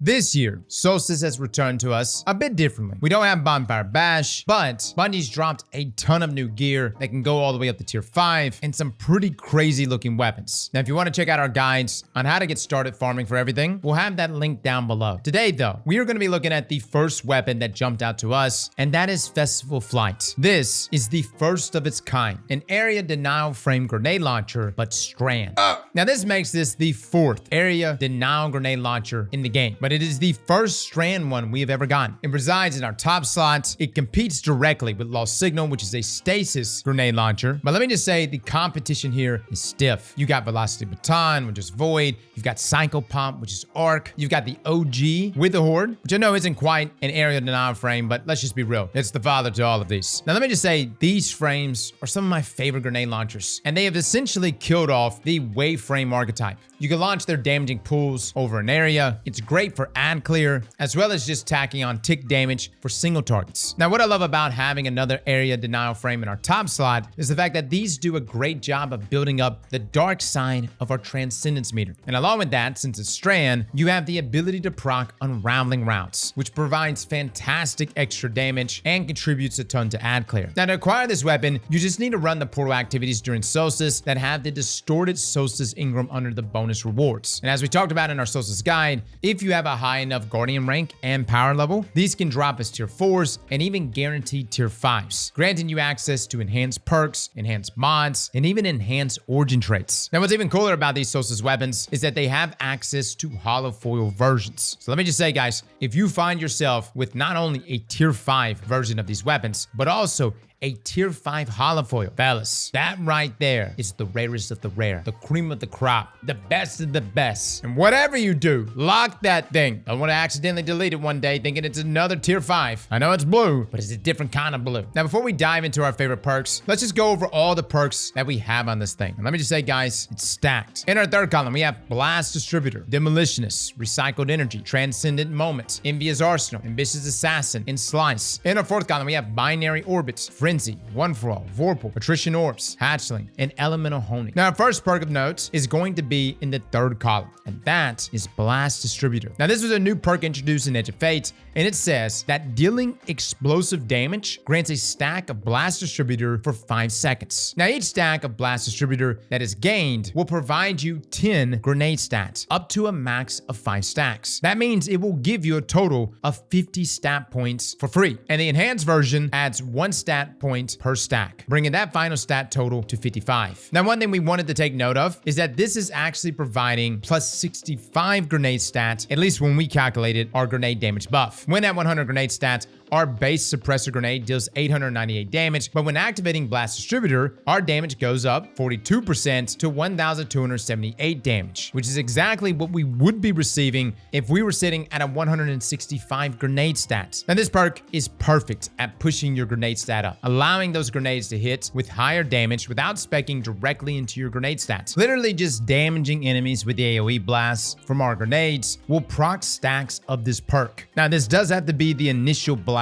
This year, Solstice has returned to us a bit differently. We don't have Bonfire Bash, but Bungie's dropped a ton of new gear that can go all the way up to tier 5 and some pretty crazy looking weapons. Now, if you want to check out our guides on how to get started farming for everything, we'll have that link down below. Today, though, we are going to be looking at the first weapon that jumped out to us, and that is Festival Flight. This is the first of its kind, an area denial frame grenade launcher, but Strand. Now, this makes this the fourth area denial grenade launcher in the game, but it is the first Strand one we have ever gotten. It resides in our top slots. It competes directly with Lost Signal, which is a stasis grenade launcher. But let me just say the competition here is stiff. You got Velocity Baton, which is Void. You've got Psycho Pump, which is Arc. You've got the OG with the Horde, which I know isn't quite an area denial frame, but let's just be real. It's the father to all of these. Now, let me just say these frames are some of my favorite grenade launchers, and they have essentially killed off the wave frame archetype. You can launch their damaging pools over an area. It's great for ad clear, as well as just tacking on tick damage for single targets. Now, what I love about having another area denial frame in our top slot is the fact that these do a great job of building up the dark side of our transcendence meter. And along with that, since it's Strand, you have the ability to proc unraveling routes, which provides fantastic extra damage and contributes a ton to ad clear. Now, to acquire this weapon, you just need to run the portal activities during Solstice that have the distorted Solstice Ingram under the bonus rewards. And as we talked about in our Solstice guide, if you have a high enough Guardian rank and power level, these can drop as tier 4s and even guaranteed tier 5s, granting you access to enhanced perks, enhanced mods, and even enhanced origin traits. Now, what's even cooler about these Solstice weapons is that they have access to hollow foil versions. So let me just say, guys, if you find yourself with not only a tier 5 version of these weapons, but also a tier 5 holofoil, fellas, that right there is the rarest of the rare, the cream of the crop, the best of the best. And whatever you do, lock that thing. Don't want to accidentally delete it one day thinking it's another tier 5. I know it's blue, but it's a different kind of blue. Now, before we dive into our favorite perks, let's just go over all the perks that we have on this thing. And let me just say, guys, it's stacked. In our third column, we have Blast Distributor, Demolitionist, Recycled Energy, Transcendent Moment, Envious Arsenal, Ambitious Assassin, and Slice. In our fourth column, we have Binary Orbits, Frenzy, One for All, Vorpal, Attrition Orbs, Hatchling, and Elemental Honing. Now, our first perk of note is going to be in the third column, and that is Blast Distributor. Now, this was a new perk introduced in Edge of Fate, and it says that dealing explosive damage grants a stack of Blast Distributor for 5 seconds. Now, each stack of Blast Distributor that is gained will provide you 10 grenade stats, up to a max of 5 stacks. That means it will give you a total of 50 stat points for free, and the enhanced version adds 1 stat point per stack, bringing that final stat total to 55. Now, one thing we wanted to take note of is that this is actually providing plus 65 grenade stats, at least when we calculated our grenade damage buff. When at 100 grenade stats, our base suppressor grenade deals 898 damage, but when activating Blast Distributor, our damage goes up 42% to 1,278 damage, which is exactly what we would be receiving if we were sitting at a 165 grenade stat. Now, this perk is perfect at pushing your grenade stat up, allowing those grenades to hit with higher damage without speccing directly into your grenade stats. Literally just damaging enemies with the AoE blasts from our grenades will proc stacks of this perk. Now, this does have to be the initial blast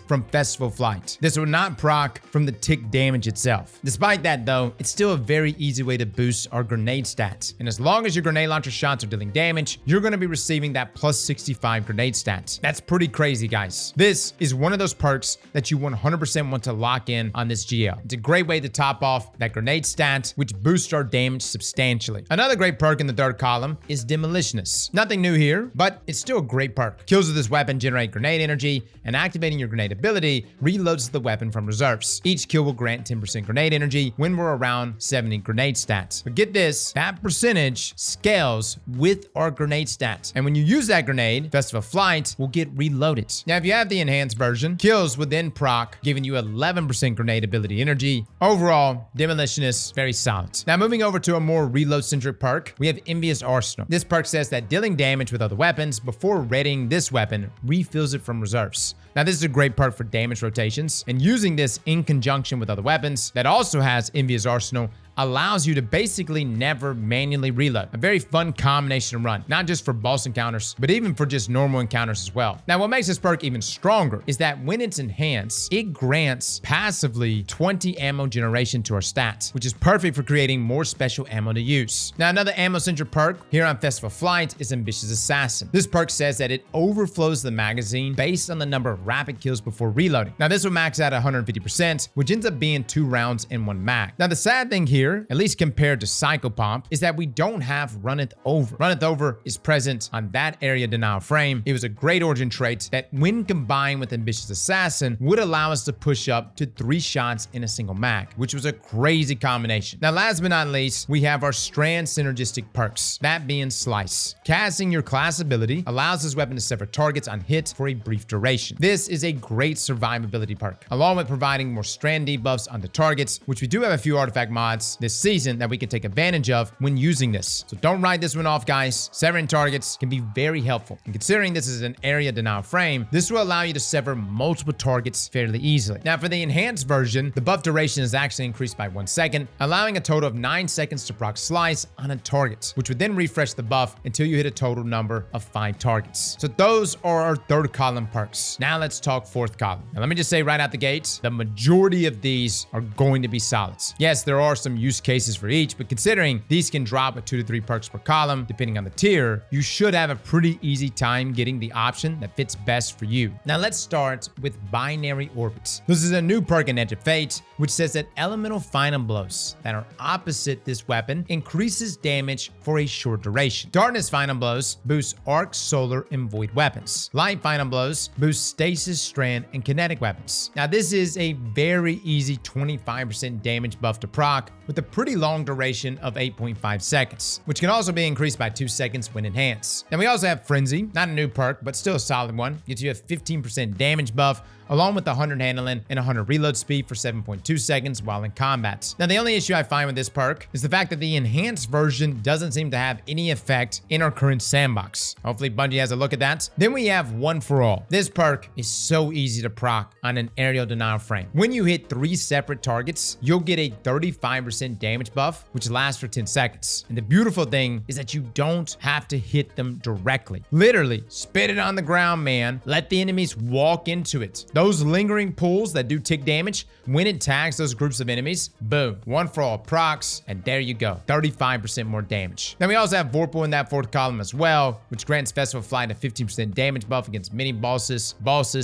from Festival Flight. This will not proc from the tick damage itself. Despite that, though, it's still a very easy way to boost our grenade stats. And as long as your grenade launcher shots are dealing damage, you're going to be receiving that plus 65 grenade stats. That's pretty crazy, guys. This is one of those perks that you 100% want to lock in on this GL. It's a great way to top off that grenade stat, which boosts our damage substantially. Another great perk in the third column is Demolitionist. Nothing new here, but it's still a great perk. Kills with this weapon generate grenade energy, and activating your grenade ability reloads the weapon from reserves. Each kill will grant 10% grenade energy when we're around 70 grenade stats. But get this, that percentage scales with our grenade stats. And when you use that grenade, Festival Flight will get reloaded. Now, if you have the enhanced version, kills within proc, giving you 11% grenade ability energy. Overall, Demolitionist, very solid. Now, moving over to a more reload-centric perk, we have Envious Arsenal. This perk says that dealing damage with other weapons before readying this weapon refills it from reserves. Now, this is a great perk for damage rotations, and using this in conjunction with other weapons that also has Envious Arsenal allows you to basically never manually reload. A very fun combination to run, not just for boss encounters, but even for just normal encounters as well. Now, what makes this perk even stronger is that when it's enhanced, it grants passively 20 ammo generation to our stats, which is perfect for creating more special ammo to use. Now, another ammo-centric perk here on Festival Flight is Ambitious Assassin. This perk says that it overflows the magazine based on the number of rapid kills before reloading. Now, this will max out at 150%, which ends up being 2 rounds in 1 mag. Now, the sad thing here, at least compared to Psycho Pomp, is that we don't have Runneth Over. Runneth Over is present on that area denial frame. It was a great origin trait that, when combined with Ambitious Assassin, would allow us to push up to 3 shots in a single mag, which was a crazy combination. Now, last but not least, we have our Strand synergistic perks, that being Slice. Casting your class ability allows this weapon to sever targets on hit for a brief duration. This is a great survivability perk, along with providing more Strand debuffs on the targets, which we do have a few artifact mods this season that we can take advantage of when using this. So don't write this one off, guys. Severing targets can be very helpful. And considering this is an area denial frame, this will allow you to sever multiple targets fairly easily. Now, for the enhanced version, the buff duration is actually increased by 1 second, allowing a total of 9 seconds to proc Slice on a target, which would then refresh the buff until you hit a total number of 5 targets. So those are our third column perks. Now let's talk fourth column. Now let me just say right out the gates, the majority of these are going to be solids. Yes, there are some use cases for each, but considering these can drop with 2 to 3 perks per column, depending on the tier, you should have a pretty easy time getting the option that fits best for you. Now let's start with Binary Orbits. This is a new perk in Edge of Fate, which says that elemental final blows that are opposite this weapon increases damage for a short duration. Darkness final blows boost arc, solar, and void weapons. Light final blows boost stasis, strand, and kinetic weapons. Now this is a very easy 25% damage buff to proc with a pretty long duration of 8.5 seconds, which can also be increased by 2 seconds when enhanced. Now we also have Frenzy, not a new perk, but still a solid one. Gives you a 15% damage buff, along with 100 handling and 100 reload speed for 7.2 seconds while in combat. Now, the only issue I find with this perk is the fact that the enhanced version doesn't seem to have any effect in our current sandbox. Hopefully, Bungie has a look at that. Then we have One for All. This perk is so easy to proc on an aerial denial frame. When you hit 3 separate targets, you'll get a 35% damage buff, which lasts for 10 seconds. And the beautiful thing is that you don't have to hit them directly. Literally, spit it on the ground, man. Let the enemies walk into it. Those lingering pulls that do tick damage, when it tags those groups of enemies, boom, One for All procs, and there you go, 35% more damage. Now we also have Vorpal in that fourth column as well, which grants Festival Flight a 15% damage buff against mini bosses,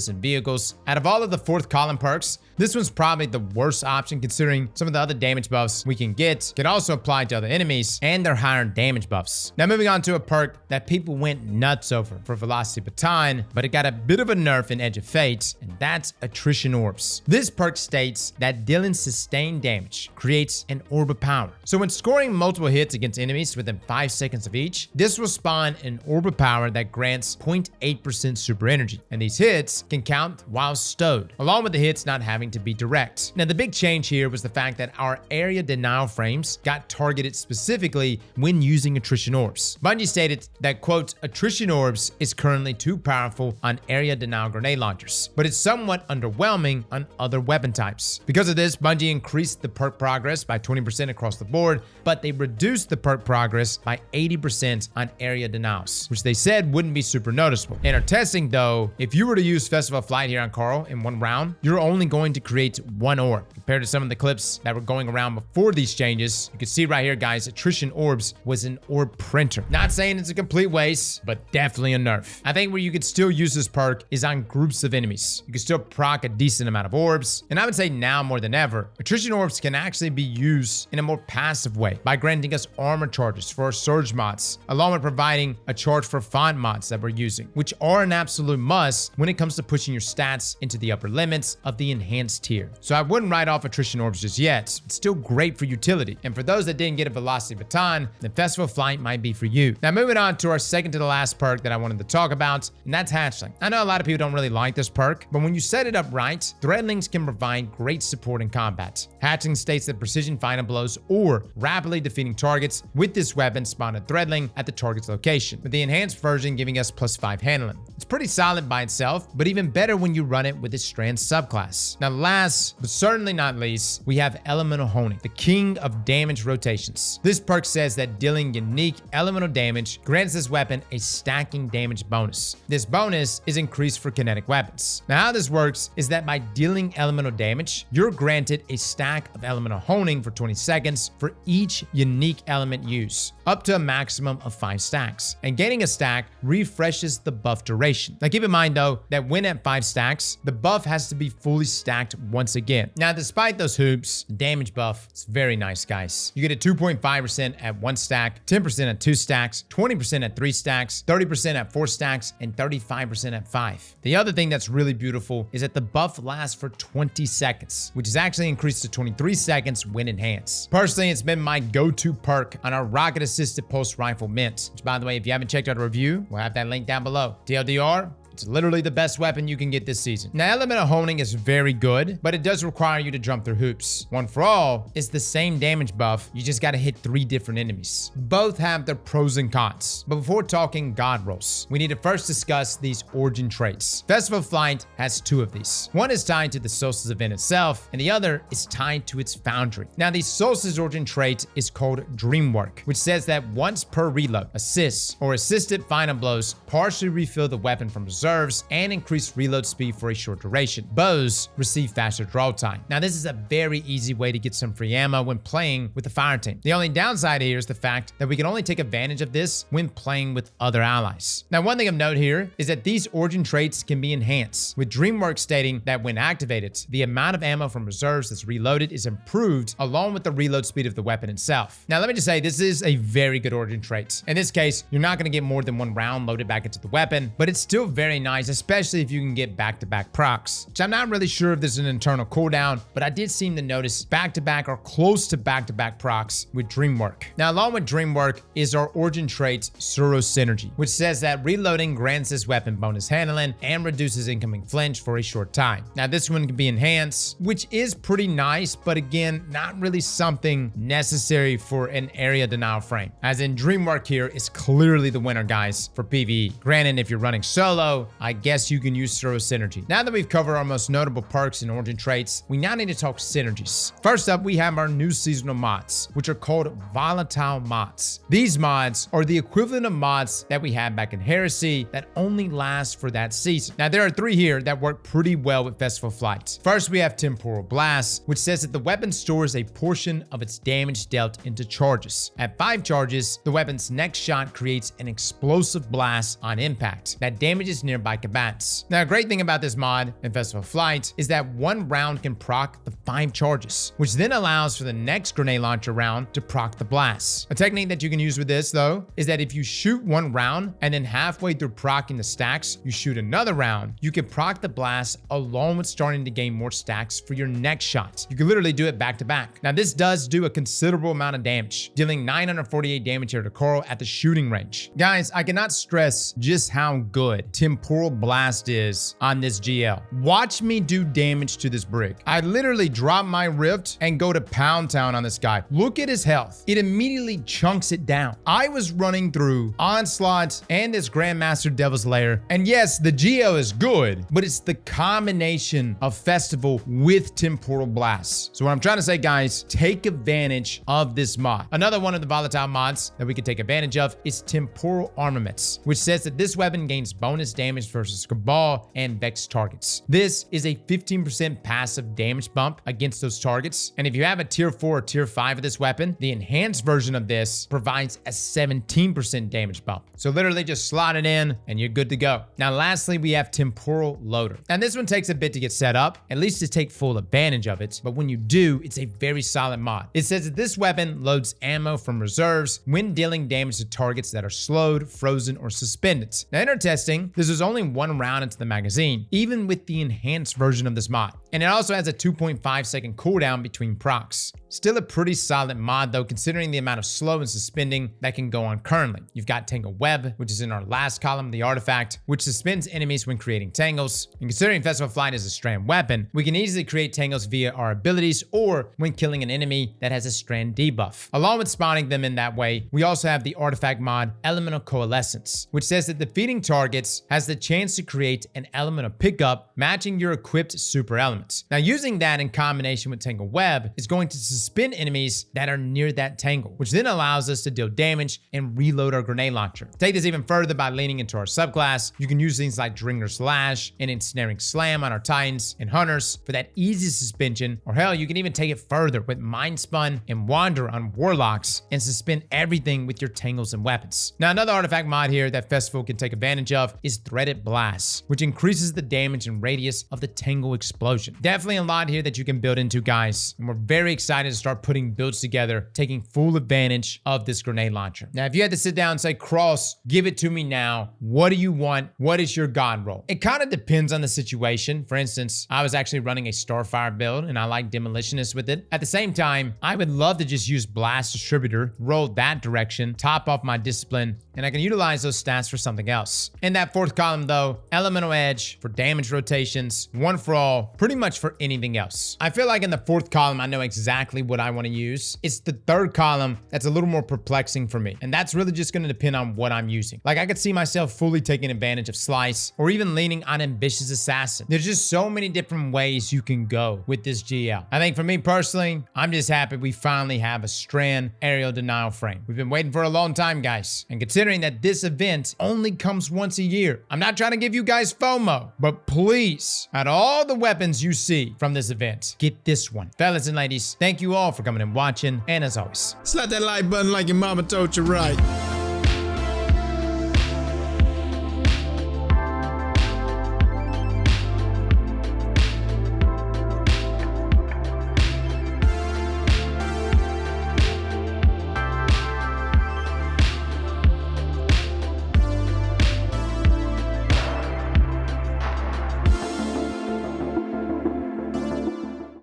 and vehicles. Out of all of the fourth column perks, this one's probably the worst option considering some of the other damage buffs we can get can also apply to other enemies and their higher damage buffs. Now moving on to a perk that people went nuts over for Velocity Baton, but it got a bit of a nerf in Edge of Fate, and that's Attrition Orbs. This perk states that dealing sustained damage creates an orb of power. So when scoring multiple hits against enemies within 5 seconds of each, this will spawn an orb of power that grants 0.8% super energy, and these hits can count while stowed, along with the hits not having to be direct. Now the big change here was the fact that our area denial frames got targeted specifically when using Attrition Orbs. Bungie stated that, quote, Attrition Orbs is currently too powerful on area denial grenade launchers, but it's somewhat underwhelming on other weapon types. Because of this, Bungie increased the perk progress by 20% across the board, but they reduced the perk progress by 80% on area denials, which they said wouldn't be super noticeable. In our testing though, if you were to use Festival Flight here on Carl in one round, you're only going to create 1 orb. Compared to some of the clips that were going around before these changes, you can see right here, guys, Attrition Orbs was an orb printer. Not saying it's a complete waste, but definitely a nerf. I think where you could still use this perk is on groups of enemies. You can still proc a decent amount of orbs, and I would say now more than ever, Attrition Orbs can actually be used in a more passive way by granting us armor charges for our Surge mods, along with providing a charge for font mods that we're using, which are an absolute must when it comes to pushing your stats into the upper limits of the enhanced tier. So I wouldn't write off Attrition Orbs just yet. It's still great for utility, and for those that didn't get a Velocity Baton, then Festival Flight might be for you. Now moving on to our second to the last perk that I wanted to talk about, and that's Hatchling. I know a lot of people don't really like this perk, but when you set it up right, Threadlings can provide great support in combat. Hatchling states that precision final blows or rapidly defeating targets with this weapon spawn a Threadling at the target's location, with the enhanced version giving us +5 handling. It's pretty solid by itself, but even better when you run it with its Strand subclass. Now last, but certainly not least, we have Elemental Honing, the king of damage rotations. This perk says that dealing unique elemental damage grants this weapon a stacking damage bonus. This bonus is increased for kinetic weapons. Now how this works is that by dealing elemental damage, you're granted a stack of elemental honing for 20 seconds for each unique element used, up to a maximum of 5 stacks. And gaining a stack refreshes the buff duration. Now keep in mind though, that when at 5 stacks, the buff has to be fully stacked once again. Now despite those hoops, the damage buff is very nice, guys. You get a 2.5% at 1 stack, 10% at 2 stacks, 20% at 3 stacks, 30% at 4 stacks, and 35% at 5. The other thing that's really beautiful is that the buff lasts for 20 seconds, which is actually increased to 23 seconds when enhanced. Personally, it's been my go-to perk on our rocket-assisted pulse rifle mint, which by the way, if you haven't checked out a review, we'll have that link down below. TLDR, it's literally the best weapon you can get this season. Now, elemental honing is very good, but it does require you to jump through hoops. One for all is the same damage buff. You just gotta hit 3 different enemies. Both have their pros and cons. But before talking god rolls, we need to first discuss these origin traits. Festival of Flight has 2 of these. One is tied to the Solstice Event itself, and the other is tied to its foundry. Now, the Solstice origin trait is called Dream Work, which says that once per reload, assists or assisted final blows partially refill the weapon from reserves and increase reload speed for a short duration. Bows receive faster draw time. Now, this is a very easy way to get some free ammo when playing with the fire team. The only downside here is the fact that we can only take advantage of this when playing with other allies. Now, one thing of note here is that these origin traits can be enhanced, with Dreamwork stating that when activated, the amount of ammo from reserves that's reloaded is improved along with the reload speed of the weapon itself. Now, let me just say, this is a very good origin trait. In this case, you're not going to get more than 1 round loaded back into the weapon, but it's still very nice, especially if you can get back-to-back procs, which I'm not really sure if there's an internal cooldown, but I did seem to notice back-to-back or close to back-to-back procs with Dreamwork. Now, along with Dreamwork is our origin trait, Suro Synergy, which says that reloading grants this weapon bonus handling and reduces incoming flinch for a short time. Now, this one can be enhanced, which is pretty nice, but again, not really something necessary for an area denial frame. As in, Dreamwork here is clearly the winner, guys, for PvE. Granted, if you're running solo, I guess you can use Suro Synergy. Now that we've covered our most notable perks and origin traits, we now need to talk synergies. First up, we have our new seasonal mods, which are called Volatile Mods. These mods are the equivalent of mods that we had back in Heresy that only last for that season. Now, there are 3 here that work pretty well with Festival Flight. First, we have Temporal Blast, which says that the weapon stores a portion of its damage dealt into charges. At 5 charges, the weapon's next shot creates an explosive blast on impact that damages nearby combatants. Now, a great thing about this mod in Festival of Flight is that 1 round can proc the 5 charges, which then allows for the next grenade launcher round to proc the blast. A technique that you can use with this, though, is that if you shoot 1 round and then halfway through procking the stacks, you shoot another round, you can proc the blast along with starting to gain more stacks for your next shot. You can literally do it back to back. Now, this does do a considerable amount of damage, dealing 948 damage here to Coral at the shooting range. Guys, I cannot stress just how good Temporal Blast is on this GL. Watch me do damage to this brig. I literally drop my rift and go to Pound Town on this guy. Look at his health. It immediately chunks it down. I was running through Onslaught and this Grandmaster Devil's Lair, and yes, the GL is good, but it's the combination of Festival with Temporal Blast. So what I'm trying to say, guys, take advantage of this mod. Another one of the volatile mods that we can take advantage of is Temporal Armaments, which says that this weapon gains bonus damage versus Cabal and Vex targets. This is a 15% passive damage bump against those targets, and if you have a tier 4 or tier 5 of this weapon, the enhanced version of this provides a 17% damage bump. So literally just slot it in and you're good to go. Now, lastly, we have Temporal Loader. And this one takes a bit to get set up, at least to take full advantage of it, but when you do, it's a very solid mod. It says that this weapon loads ammo from reserves when dealing damage to targets that are slowed, frozen, or suspended. Now, in our testing, this is only 1 round into the magazine, even with the enhanced version of this mod. And it also has a 2.5 second cooldown between procs. Still a pretty solid mod though, considering the amount of slow and suspending that can go on currently. You've got Tangle Web, which is in our last column, the artifact, which suspends enemies when creating tangles. And considering Festival of Flight is a Strand weapon, we can easily create tangles via our abilities or when killing an enemy that has a Strand debuff. Along with spawning them in that way, we also have the artifact mod Elemental Coalescence, which says that defeating targets has the a chance to create an element of pickup matching your equipped super elements. Now, using that in combination with Tangle Web is going to suspend enemies that are near that tangle, which then allows us to deal damage and reload our grenade launcher. Take this even further by leaning into our subclass. You can use things like Dringer Slash and Ensnaring Slam on our Titans and Hunters for that easy suspension, or hell, you can even take it further with Mind Spun and Wander on Warlocks and suspend everything with your tangles and weapons. Now, another artifact mod here that Festival can take advantage of is Threaded Blast, which increases the damage and radius of the tangle explosion. Definitely a lot here that you can build into, guys, and we're very excited to start putting builds together, taking full advantage of this grenade launcher. Now, if you had to sit down and say, Cross, give it to me now, what do you want? What is your god roll? It kind of depends on the situation. For instance, I was actually running a Starfire build and I like Demolitionist with it. At the same time, I would love to just use Blast Distributor, roll that direction, top off my discipline, and I can utilize those stats for something else. In that fourth column though, Elemental Edge for damage rotations, One for All, pretty much for anything else. I feel like in the fourth column, I know exactly what I want to use. It's the third column that's a little more perplexing for me. And that's really just going to depend on what I'm using. Like, I could see myself fully taking advantage of Slice or even leaning on Ambitious Assassin. There's just so many different ways you can go with this GL. I think for me personally, I'm just happy we finally have a Strand aerial denial frame. We've been waiting for a long time, guys. And considering that this event only comes once a year, I'm not trying to give you guys FOMO, but please, out of all the weapons you see from this event, get this one. Fellas and ladies, thank you all for coming and watching. And as always, Slap that like button like your mama told you right.